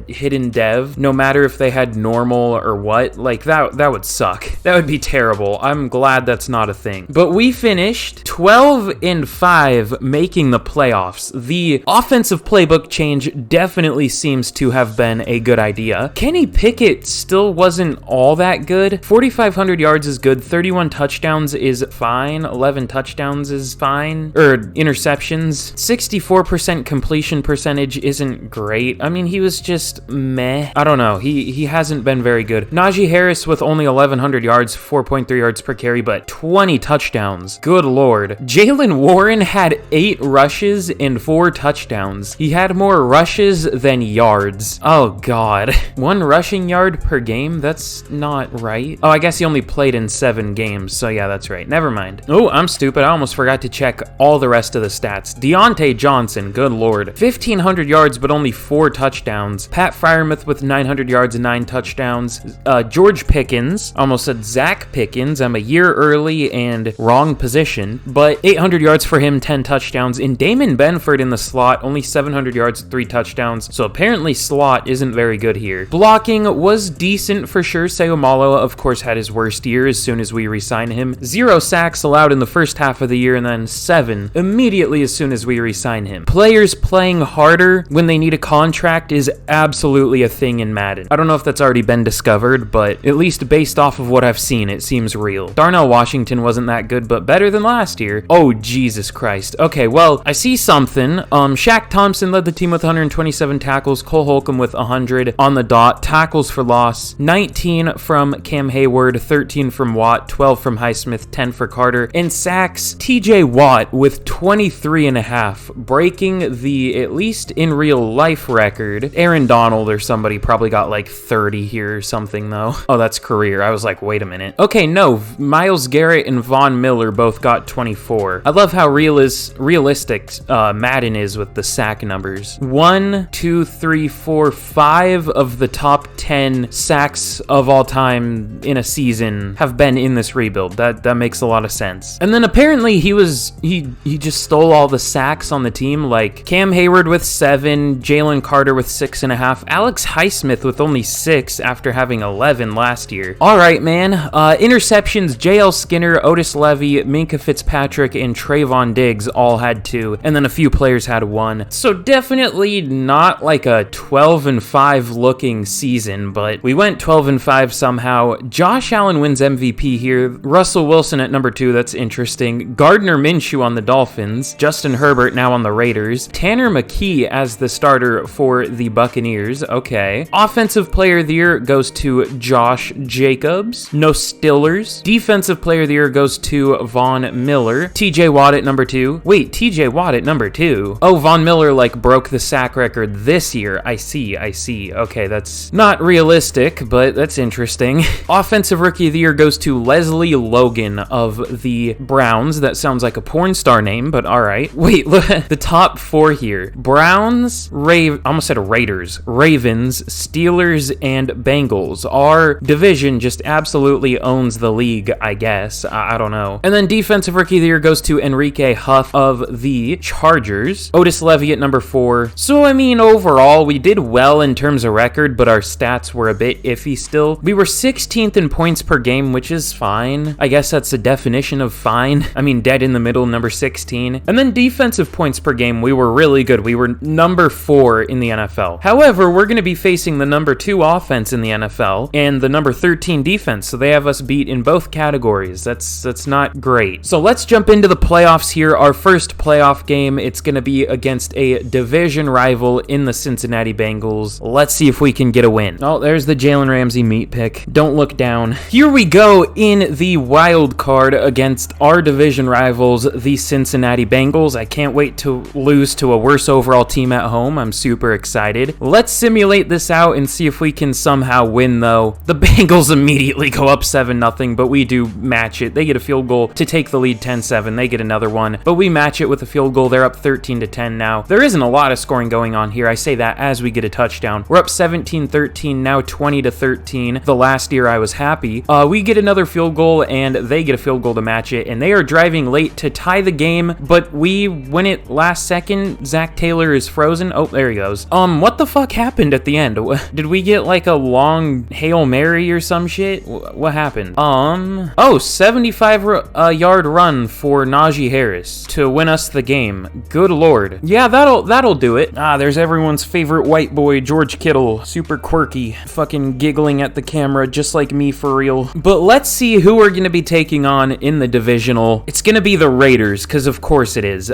hidden dev, no matter if they had normal or what, like that would suck. That would be terrible. I'm glad that's not a thing. But we finished 12-5, making the playoffs. The offensive playbook change definitely seems to have been a good idea. Kenny Pickett still wasn't all that good. 4,500 yards is good. 31 touchdowns is fine. 11 touchdowns is fine. Interceptions. 64% completion percentage isn't great. I mean, he was just meh. I don't know. He hasn't been very good. Najee Harris with only 1,100 yards, 4.3 yards per carry, but 20 touchdowns. Good lord. Jalen Warren had 8 rushes and 4 touchdowns. He had more rushes than yards. Oh god. 1 rushing yard per game? That's not right. Oh, I guess he only played in 7 games, so yeah, that's right. Never mind. Oh, I'm stupid. I almost forgot to check all the rest of the stats. Deontay Johnson, good lord. 1,500 yards, but only 4 touchdowns. Pat Freiermuth with 900 yards and 9 touchdowns. George Pickens, almost said Zach Pickens. I'm a year early and wrong position, but 800 yards for him, 10 touchdowns. And Damon Benford in the slot, only 700 yards, 3 touchdowns. So apparently slot isn't very good here. Blocking was decent for sure. Seumalo, of course, had his worst year as soon as we re-signed him. 0 sacks allowed in the first half of the year, and then 7 immediately as soon as we re-sign him. Players playing harder when they need a contract is absolutely absolutely a thing in Madden. I don't know if that's already been discovered, but at least based off of what I've seen, it seems real. Darnell Washington wasn't that good, but better than last year. Oh, Jesus Christ. Okay, well, I see something. Shaq Thompson led the team with 127 tackles, Cole Holcomb with 100 on the dot, tackles for loss, 19 from Cam Hayward, 13 from Watt, 12 from Highsmith, 10 for Carter, and sacks, TJ Watt with 23 and a half, breaking the, at least in real life, record. Aaron Donald or somebody probably got like 30 here or something though. Oh, that's career. I was like, wait a minute. Okay, no, Myles Garrett and Von Miller both got 24. I love how realistic Madden is with the sack numbers. 1, 2, 3, 4, 5 of the top 10 sacks of all time in a season have been in this rebuild. That makes a lot of sense. And then apparently he just stole all the sacks on the team, like Cam Hayward with 7, Jalen Carter with 6.5, Alex Highsmith with only 6 after having 11 last year. All right, man. Interceptions, JL Skinner, Otis Levy, Minka Fitzpatrick, and Trayvon Diggs all had 2, and then a few players had 1. So definitely not like a 12-5 looking season, but we went 12-5 somehow. Josh Allen wins MVP here. Russell Wilson at number 2, that's interesting. Gardner Minshew on the Dolphins. Justin Herbert now on the Raiders. Tanner McKee as the starter for the Buccaneers. Okay. Offensive Player of the Year goes to Josh Jacobs. No Stillers. Defensive Player of the Year goes to Von Miller. TJ Watt at number 2. Wait, TJ Watt at number 2. Oh, Von Miller like broke the sack record this year. I see. Okay, that's not realistic, but that's interesting. Offensive Rookie of the Year goes to Leslie Logan of the Browns. That sounds like a porn star name, but all right. Wait, look, the top 4 here. Browns, almost said Raiders, Ravens, Steelers, and Bengals. Our division just absolutely owns the league, I guess. I don't know. And then Defensive Rookie of the Year goes to Enrique Huff of the Chargers. Otis Levy at number 4. So, I mean, overall, we did well in terms of record, but our stats were a bit iffy still. We were 16th in points per game, which is fine. I guess that's the definition of fine. I mean, dead in the middle, number 16. And then defensive points per game, we were really good. We were number 4 in the NFL. However, we're going to be facing the number 2 offense in the NFL and the number 13 defense, so they have us beat in both categories. That's not great. So let's jump into the playoffs here. Our first playoff game, it's going to be against a division rival in the Cincinnati Bengals. Let's see if we can get a win. Oh, there's the Jalen Ramsey meat pick. Don't look down. Here we go in the wild card against our division rivals, the Cincinnati Bengals. I can't wait to lose to a worse overall team at home. I'm super excited. Let's simulate this out and see if we can somehow win, though. The Bengals immediately go up 7-0, but we do match it. They get a field goal to take the lead 10-7. They get another one, but we match it with a field goal. They're up 13-10 now. There isn't a lot of scoring going on here. I say that as we get a touchdown. We're up 17-13, now 20-13. The last year I was happy. We get another field goal, and they get a field goal to match it, and they are driving late to tie the game, but we win it last second. Zach Taylor is frozen. Oh, there he goes. What the fuck happened at the end? Did we get like a long Hail Mary or some shit? What happened? 75-yard run for Najee Harris to win us the game. Good lord. Yeah, that'll do it. There's everyone's favorite white boy, George Kittle. Super quirky. Fucking giggling at the camera, just like me for real. But let's see who we're gonna be taking on in the divisional. It's gonna be the Raiders, because of course it is.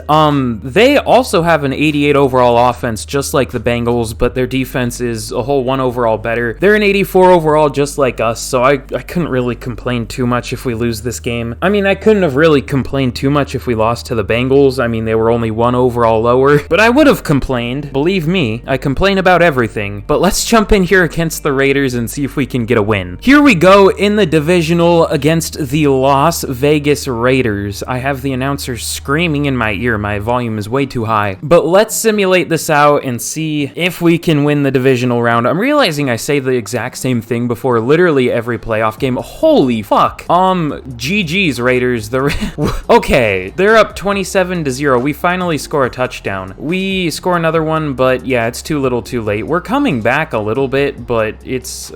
They also have an 88 overall offense, just like the Bengals, but their defense is a whole 1 overall better. They're an 84 overall, just like us, so I couldn't really complain too much if we lose this game. I mean, I couldn't have really complained too much if we lost to the Bengals. I mean, they were only 1 overall lower, but I would have complained. Believe me, I complain about everything. But let's jump in here against the Raiders and see if we can get a win. Here we go in the divisional against the Las Vegas Raiders. I have the announcer screaming in my ear. My volume is way too high. But let's simulate this out and see if we can win the divisional round. I'm realizing I say the exact same thing before literally every playoff game. Holy fuck. GG's Raiders. Okay, they're up 27-0. We finally score a touchdown. We score another one, but yeah, it's too little too late. We're coming back a little bit, but it's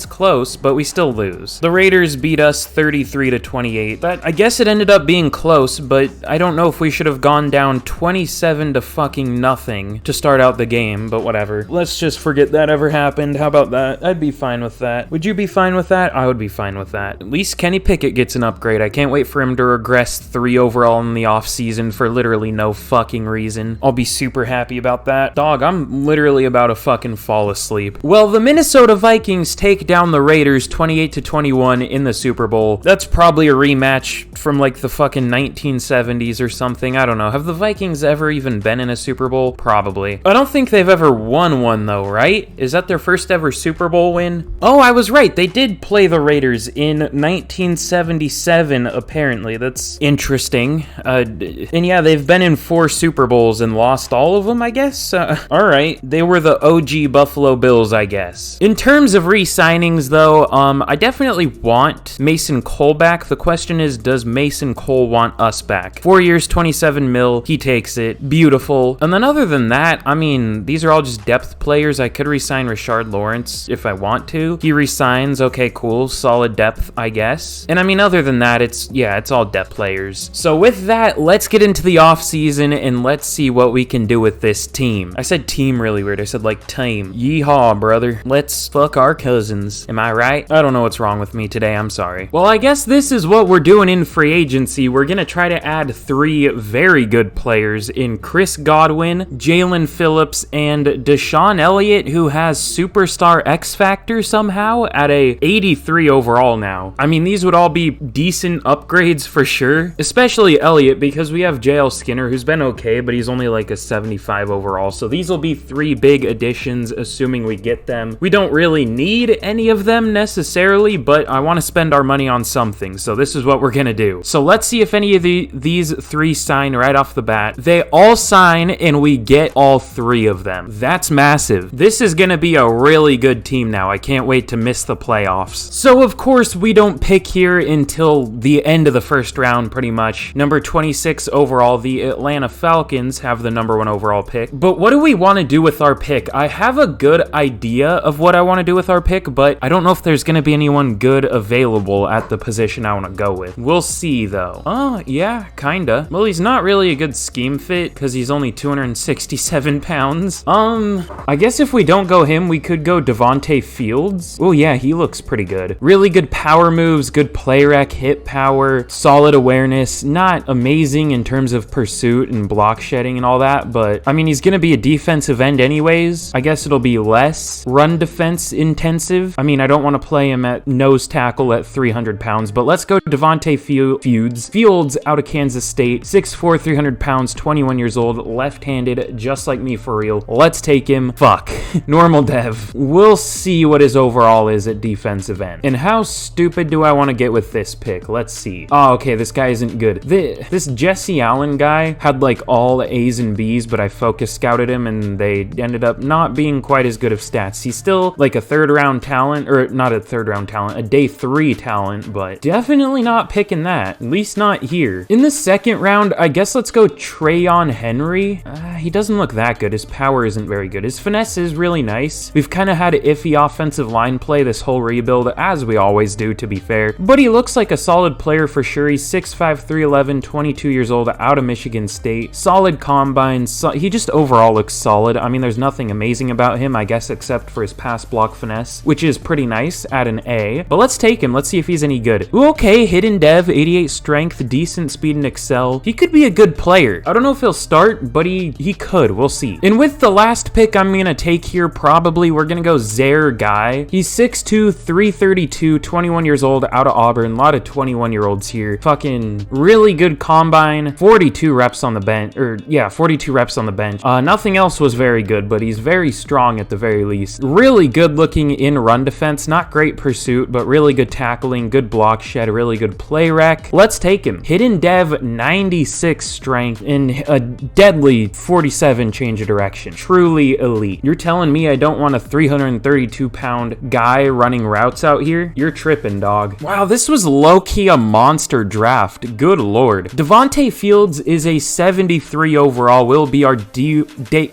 close, but we still lose. The Raiders beat us 33-28. I guess it ended up being close, but I don't know if we should have gone down 27 to fucking nothing to start out the game, but whatever. whatever. Let's just forget that ever happened. How about that? I'd be fine with that. Would you be fine with that? I would be fine with that. At least Kenny Pickett gets an upgrade. I can't wait for him to regress 3 overall in the offseason for literally no fucking reason. I'll be super happy about that. Dog, I'm literally about to fucking fall asleep. Well, the Minnesota Vikings take down the Raiders 28-21 in the Super Bowl. That's probably a rematch from like the fucking 1970s or something. I don't know. Have the Vikings ever even been in a Super Bowl? Probably. I don't think they've ever won one though, right? Is that their first ever Super Bowl win? Oh, I was right. They did play the Raiders in 1977, apparently. That's interesting. And yeah, they've been in 4 Super Bowls and lost all of them, I guess? Alright. They were the OG Buffalo Bills, I guess. In terms of re-signings, though, I definitely want Mason Cole back. The question is, does Mason Cole want us back? 4 years, 27 mil. He takes it. Beautiful. And then other than that, I mean, these are all just depth players. I could re-sign Rashard Lawrence if I want to. He re-signs. Okay, cool. Solid depth, I guess. And I mean, other than that, it's all depth players. So with that, let's get into the offseason and let's see what we can do with this team. I said team really weird. I said like team. Yeehaw, brother. Let's fuck our cousins. Am I right? I don't know what's wrong with me today. I'm sorry. Well, I guess this is what we're doing in free agency. We're gonna try to add 3 very good players in Chris Godwin, Jalen Phillips, and Deshaun Elliott, who has superstar X Factor somehow at a 83 overall now. I mean, these would all be decent upgrades for sure, especially Elliott because we have JL Skinner, who's been okay, but he's only like a 75 overall. So these will be 3 big additions, assuming we get them. We don't really need any of them necessarily, but I want to spend our money on something, so this is what we're gonna do. So let's see if any of these 3 sign right off the bat. They all sign and we get all 3 of them. That's massive. This is gonna be a really good team now. I can't wait to miss the playoffs. So of course we don't pick here until the end of the first round pretty much. Number 26 overall, the Atlanta Falcons have the number 1 overall pick. But what do we want to do with our pick? I have a good idea of what I want to do with our pick, but I don't know if there's going to be anyone good available at the position I want to go with. We'll see though. Oh, yeah, kinda. Well, he's not really a good scheme fit because he's only 267 pounds. I guess if we don't go him, we could go Devontae Fields. Oh yeah, he looks pretty good. Really good power moves, good play rec, hit power, solid awareness. Not amazing in terms of pursuit and block shedding and all that, but I mean, he's gonna be a defensive end anyways. I guess it'll be less run defense intensive. I mean, I don't want to play him at nose tackle at 300 pounds, but let's go Devontae Fields out of Kansas State, 6'4", 300 pounds, 21 years old, left-handed, just like me for real. Let's take him. Fuck. Normal dev. We'll see what his overall is at defensive end. And how stupid do I want to get with this pick? Let's see. Oh, okay, this guy isn't good. This Jesse Allen guy had like all A's and B's, but I focus scouted him and they ended up not being quite as good of stats. He's still like a 3rd round talent, or not a 3rd round talent, a day 3 talent, but definitely not picking that. At least not here. In the 2nd round, I guess let's go Trayon Henry. He doesn't look that good. His power isn't very good. His finesse is really nice. We've kind of had iffy offensive line play this whole rebuild, as we always do, to be fair. But he looks like a solid player for sure. He's 6'5", 311, 22 years old, out of Michigan State. Solid combine. He just overall looks solid. I mean, there's nothing amazing about him, I guess, except for his pass block finesse, which is pretty nice at an A. But let's take him. Let's see if he's any good. Ooh, okay, hidden dev, 88 strength, decent speed and excel. He could be a good player. I don't know if he'll start, but he could. We'll see. And with the last pick I'm gonna take here, probably we're gonna go Zaire Guy. He's 6'2", 332, 21 years old, out of Auburn. A lot of 21-year-olds here. Fucking really good combine. 42 reps on the bench, or yeah, 42 reps on the bench. Nothing else was very good, but he's very strong at the very least. Really good looking in run defense. Not great pursuit, but really good tackling, good block shed, really good play rec. Let's take him. Hidden dev, 96 strength, and a deadly 47 change of direction. Truly elite. You're telling me I don't want a 332-pound guy running routes out here? You're tripping, dog. Wow, this was low-key a monster draft. Good lord. Devontae Fields is a 73 overall, will be our day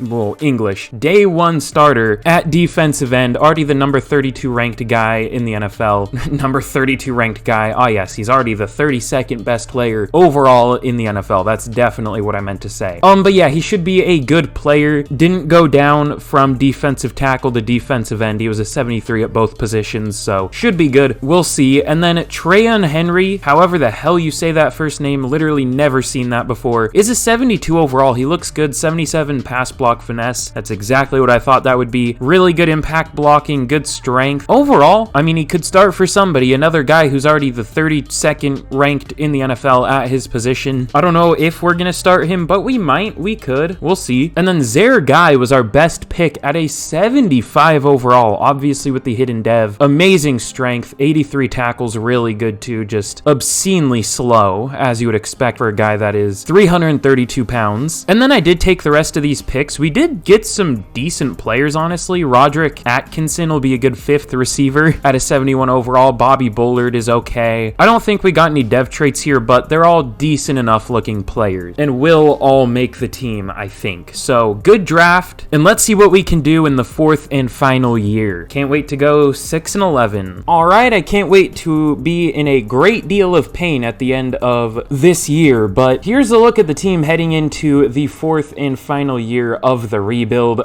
1 starter at defensive end. Already the number 32 ranked guy in the NFL. Number 32 ranked guy. Oh yes, he's already the 32nd best player overall in the NFL. That's definitely what I meant to say. But yeah, he should be a good player. Didn't go down down from defensive tackle to defensive end. He was a 73 at both positions, so should be good. We'll see. And then Trayon Henry, however the hell you say that first name, literally never seen that before, is a 72 overall. He looks good. 77 pass block finesse. That's exactly what I thought that would be. Really good impact blocking, good strength. Overall, I mean, he could start for somebody. Another guy who's already the 32nd ranked in the NFL at his position. I don't know if we're going to start him, but we might. We could. We'll see. And then Zaire Guy was our best pick at a 75 overall, obviously with the hidden dev. Amazing strength, 83 tackles, really good too, just obscenely slow, as you would expect for a guy that is 332 pounds. And then I did take the rest of these picks. We did get some decent players, honestly. Roderick Atkinson will be a good 5th receiver at a 71 overall. Bobby Bullard is okay. I don't think we got any dev traits here, but they're all decent enough looking players and will all make the team, I think. So good draft, and let's see what we can do in the 4th and final year. Can't wait to go 6-11. All right, I can't wait to be in a great deal of pain at the end of this year, but here's a look at the team heading into the 4th and final year of the rebuild.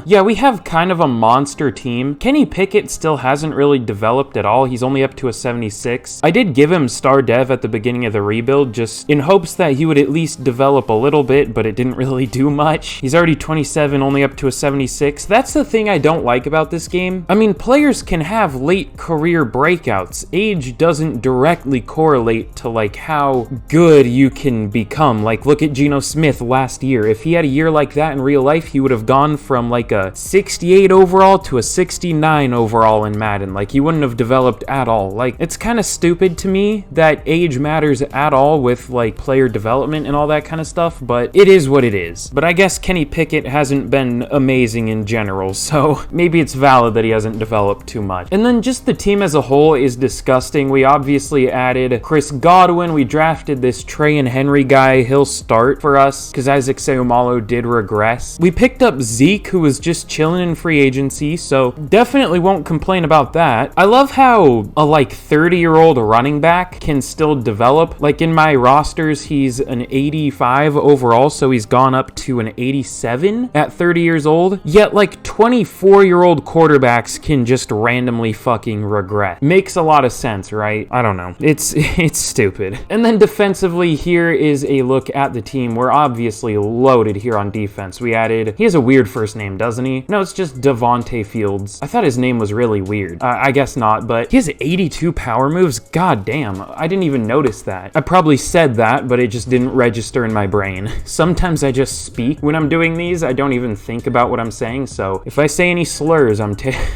Yeah, we have kind of a monster team. Kenny Pickett still hasn't really developed at all. He's only up to a 76. I did give him star dev at the beginning of the rebuild just in hopes that he would at least develop a little bit, but it didn't really do much. He's already 27, only up to a 76. That's the thing I don't like about this game. I mean, players can have late career breakouts. Age doesn't directly correlate to like how good you can become. Like, look at Geno Smith last year. If he had a year like that in real life, he would have gone from like a 68 overall to a 69 overall in Madden. Like, he wouldn't have developed at all. Like, it's kind of stupid to me that age matters at all with like player development and all that kind of stuff, but it is what it is. But I guess Kenny Pickett hasn't been amazing in general, so maybe it's valid that he hasn't developed too much. And then just the team as a whole is disgusting. We obviously added Chris Godwin. We drafted this Trayon Henry guy. He'll start for us because Isaac Seumalo did regress. We picked up Zeke, who was just chilling in free agency, so definitely won't complain about that. I love how a like 30-year-old running back can still develop. Like in my rosters, he's an 85 overall, so he's gone up to an 87 at 30 years old. Yet like 24-year-old quarterbacks can just randomly fucking regret. Makes a lot of sense, right? I don't know. It's stupid. And then defensively, here is a look at the team. We're obviously loaded here on defense. He has a weird first name, doesn't he? No, it's just Devontae Fields. I thought his name was really weird. I guess not, but he has 82 power moves. God damn, I didn't even notice that. I probably said that, but it just didn't register in my brain. Sometimes I just speak when I'm doing these. I don't even think about what I'm saying, so if I say any slurs,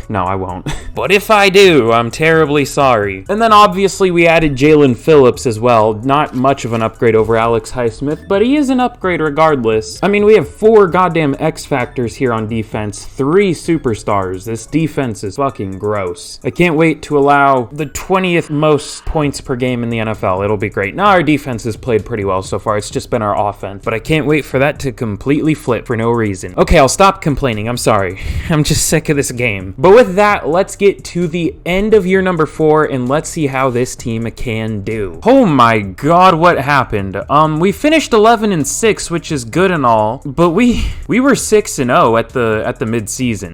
no, I won't. But if I do, I'm terribly sorry. And then obviously we added Jalen Phillips as well. Not much of an upgrade over Alex Highsmith, but he is an upgrade regardless. I mean, we have 4 goddamn X factors here on defense, 3 superstars. This defense is fucking gross. I can't wait to allow the 20th most points per game in the NFL. It'll be great. Now our defense has played pretty well so far. It's just been our offense, but I can't wait for that to completely flip for no reason. Okay, I'll stop complaining. I'm sorry. I'm just sick of this game. But with that, let's get to the end of year number 4 and let's see how this team can do. Oh my god, what happened? We finished 11-6, which is good and all, but we were 6-0 at the mid-season.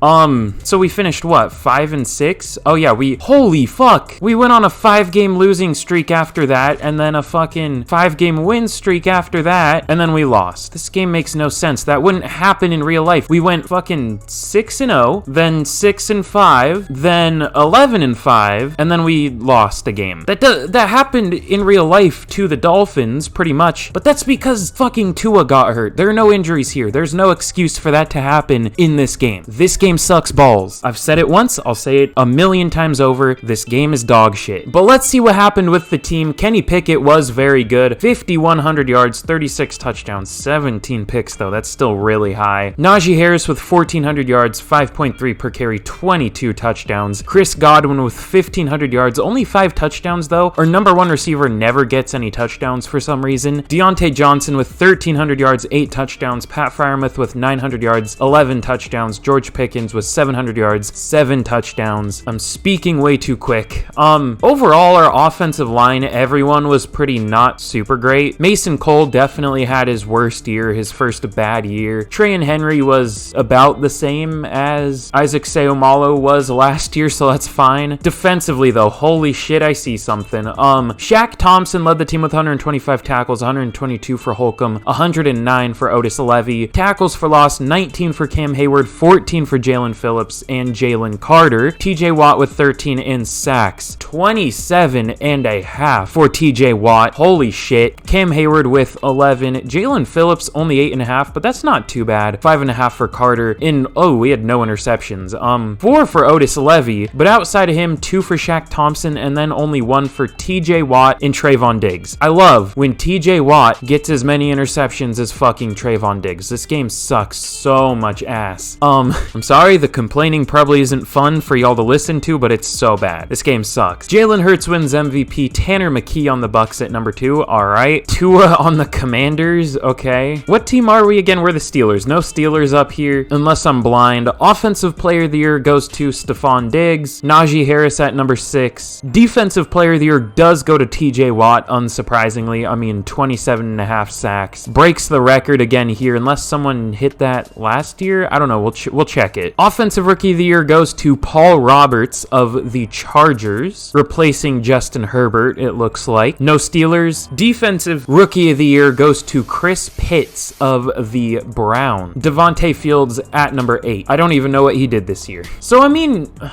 So we finished what? 5-6? Oh yeah, holy fuck. We went on a 5-game losing streak after that, and then a fucking 5-game win streak after that, and then we lost. This game makes no sense. That wouldn't happen in real life. We went fucking 6-0, then 6-5, then 11-5, and then we lost a game. That happened in real life to the Dolphins, pretty much, but that's because fucking Tua got hurt. There are no injuries here. There's no excuse for that to happen in this game. This game sucks balls. I've said it once, I'll say it a million times over. This game is dog shit. But let's see what happened with the team. Kenny Pickett was very good. 5,100 yards, 36 touchdowns, 17 picks though. That's still really high. Najee Harris with 1,400 yards, 5.3 per carry, 22 touchdowns. touchdowns. Chris Godwin with 1,500 yards, only 5 touchdowns though. Our number 1 receiver never gets any touchdowns for some reason. Deontay Johnson with 1,300 yards, 8 touchdowns. Pat Freiermuth with 900 yards, 11 touchdowns. George Pickens with 700 yards, 7 touchdowns. I'm speaking way too quick. Overall, our offensive line, everyone was pretty not super great. Mason Cole definitely had his worst year, his first bad year. Trey and Henry was about the same as Isaac Seumalo was last year, so that's fine. Defensively though, holy shit, I see something. Shaq Thompson led the team with 125 tackles, 122 for Holcomb, 109 for Otis Levy. Tackles for loss, 19 for Cam Hayward, 14 for Jalen Phillips and Jalen Carter. TJ Watt with 13 in sacks, 27 and a half for TJ Watt. Holy shit. Cam Hayward with 11. Jalen Phillips only 8.5, but that's not too bad. 5.5 for Carter. We had no interceptions. 4 for Otis Levy, but outside of him, 2 for Shaq Thompson, and then only 1 for TJ Watt and Trayvon Diggs. I love when TJ Watt gets as many interceptions as fucking Trayvon Diggs. This game sucks so much ass. I'm sorry, the complaining probably isn't fun for y'all to listen to, but it's so bad. This game sucks. Jalen Hurts wins MVP. Tanner McKee on the Bucks at number 2. All right. Tua on the Commanders. Okay. What team are we again? We're the Steelers. No Steelers up here, unless I'm blind. Offensive Player of the Year goes to Stephon Diggs. Najee Harris at number 6. Defensive Player of the Year does go to TJ Watt, unsurprisingly. 27.5 sacks. Breaks the record again here, unless someone hit that last year. I don't know. We'll check it. Offensive Rookie of the Year goes to Paul Roberts of the Chargers, replacing Justin Herbert, it looks like. No Steelers. Defensive Rookie of the Year goes to Chris Pitts of the Browns. Devontae Fields at number 8. I don't even know what he did this year. So,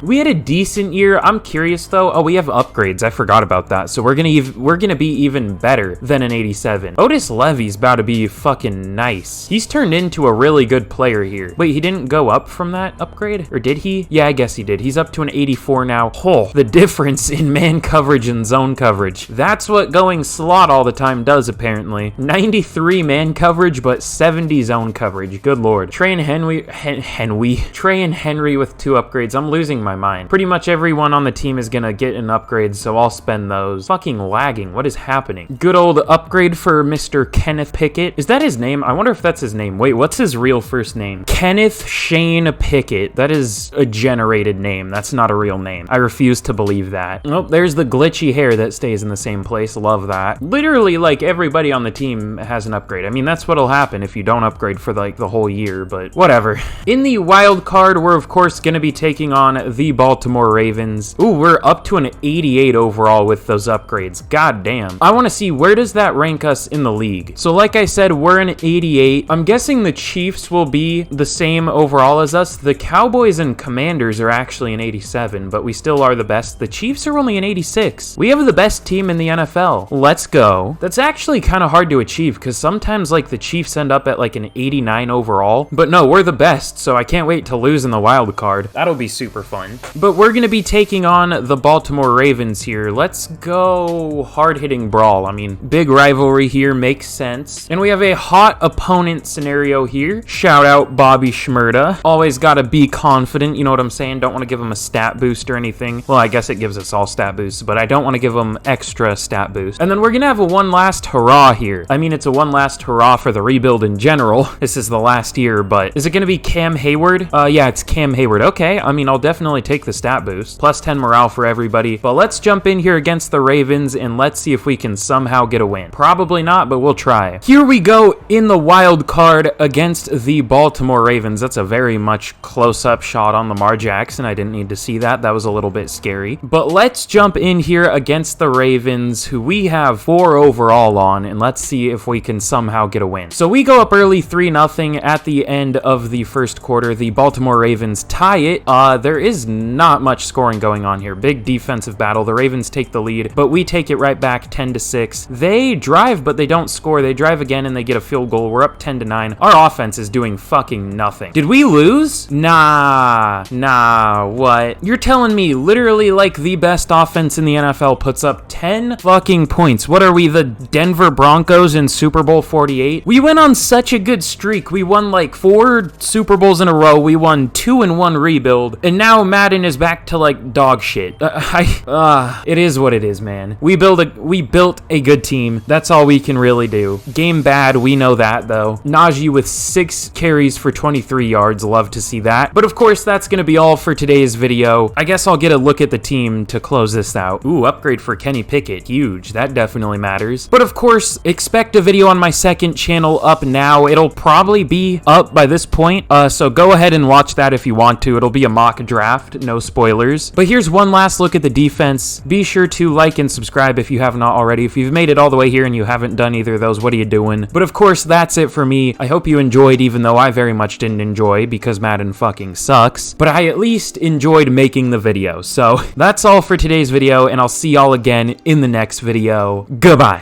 we had a decent year. I'm curious, though. Oh, we have upgrades. I forgot about that. So, we're gonna be even better than an 87. Otis Levy's about to be fucking nice. He's turned into a really good player here. Wait, he didn't go up from that upgrade? Or did he? Yeah, I guess he did. He's up to an 84 now. Oh, the difference in man coverage and zone coverage. That's what going slot all the time does, apparently. 93 man coverage, but 70 zone coverage. Good lord. Trey and Henry with 2 upgrades. I'm losing my mind. Pretty much everyone on the team is gonna get an upgrade, so I'll spend those. Fucking lagging. What is happening? Good old upgrade for Mr. Kenneth Pickett. Is that his name? I wonder if that's his name. Wait, what's his real first name? Kenneth Shane Pickett. That is a generated name. That's not a real name. I refuse to believe that. Oh, there's the glitchy hair that stays in the same place. Love that. Literally, like, everybody on the team has an upgrade. That's what'll happen if you don't upgrade for, like, the whole year, but whatever. In the wild card, we're, of course, going to be taking on the Baltimore Ravens. Ooh, we're up to an 88 overall with those upgrades. God damn. I want to see, where does that rank us in the league? So, like I said, we're an 88. I'm guessing the Chiefs will be the same overall as us. The Cowboys and Commanders are actually an 87, but we still are the best. The Chiefs are only an 86. We have the best team in the NFL. Let's go. That's actually kind of hard to achieve, because sometimes, like, the Chiefs end up at, like, an 89 overall. But no, we're the best, so I can't wait to lose in the wild card. That'll be super fun. But we're going to be taking on the Baltimore Ravens here. Let's go hard-hitting brawl. Big rivalry here makes sense. And we have a hot opponent scenario here. Shout out Bobby Shmurda. Always gotta be confident, you know what I'm saying? Don't want to give him a stat boost or anything. Well, I guess it gives us all stat boosts, but I don't want to give him extra stat boost. And then we're gonna have a one last hurrah here. It's a one last hurrah for the rebuild in general. This is the last year, but is it gonna be Cam Hayward? Yeah, it's Cam Hayward. Okay, I'll definitely take the stat boost. Plus 10 morale for everybody. But let's jump in here against the Ravens and let's see if we can somehow get a win. Probably not, but we'll try. Here we go in the wild card against the Baltimore Ravens. That's a very much close-up shot on Lamar Jackson. I didn't need to see that. That was a little bit scary. But let's jump in here against the Ravens, who we have 4 overall on, and let's see if we can somehow get a win. So we go up early 3-0 at the end of the first quarter. The Baltimore Ravens tie it. There is not much scoring going on here. Big defensive battle. The Ravens take the lead, but we take it right back 10-6. They drive, but they don't score. They drive again and they get a field goal. We're up 10-9. Our offense is doing fucking nothing. Did we lose? Nah, what? You're telling me literally like the best offense in the NFL puts up 10 fucking points. What are we, the Denver Broncos in Super Bowl 48? We went on such a good streak. We won like 4 Super Bowls in a row. We won 2 in 1 rebuild. And now Madden is back to like dog shit. It is what it is, man. We built a good team. That's all we can really do. Game bad, we know that though. Najee with 6 carries for 23 yards. Love to see that. But of course, that's gonna be all for today's video. I guess I'll get a look at the team to close this out. Ooh, upgrade for Kenny Pickett. Huge. That definitely matters. But of course, expect a video on my second channel up now. It'll probably be up by this point. So go ahead and watch that if you want to. It'll be a mock draft. No spoilers. But here's one last look at the defense. Be sure to like and subscribe if you have not already. If you've made it all the way here and you haven't done either of those, what are you doing? But of course, that's it for me. I hope you enjoyed, even though I very much didn't enjoy because Madden fucking sucks. But I at least enjoyed making the video. So that's all for today's video, and I'll see y'all again in the next video. Goodbye.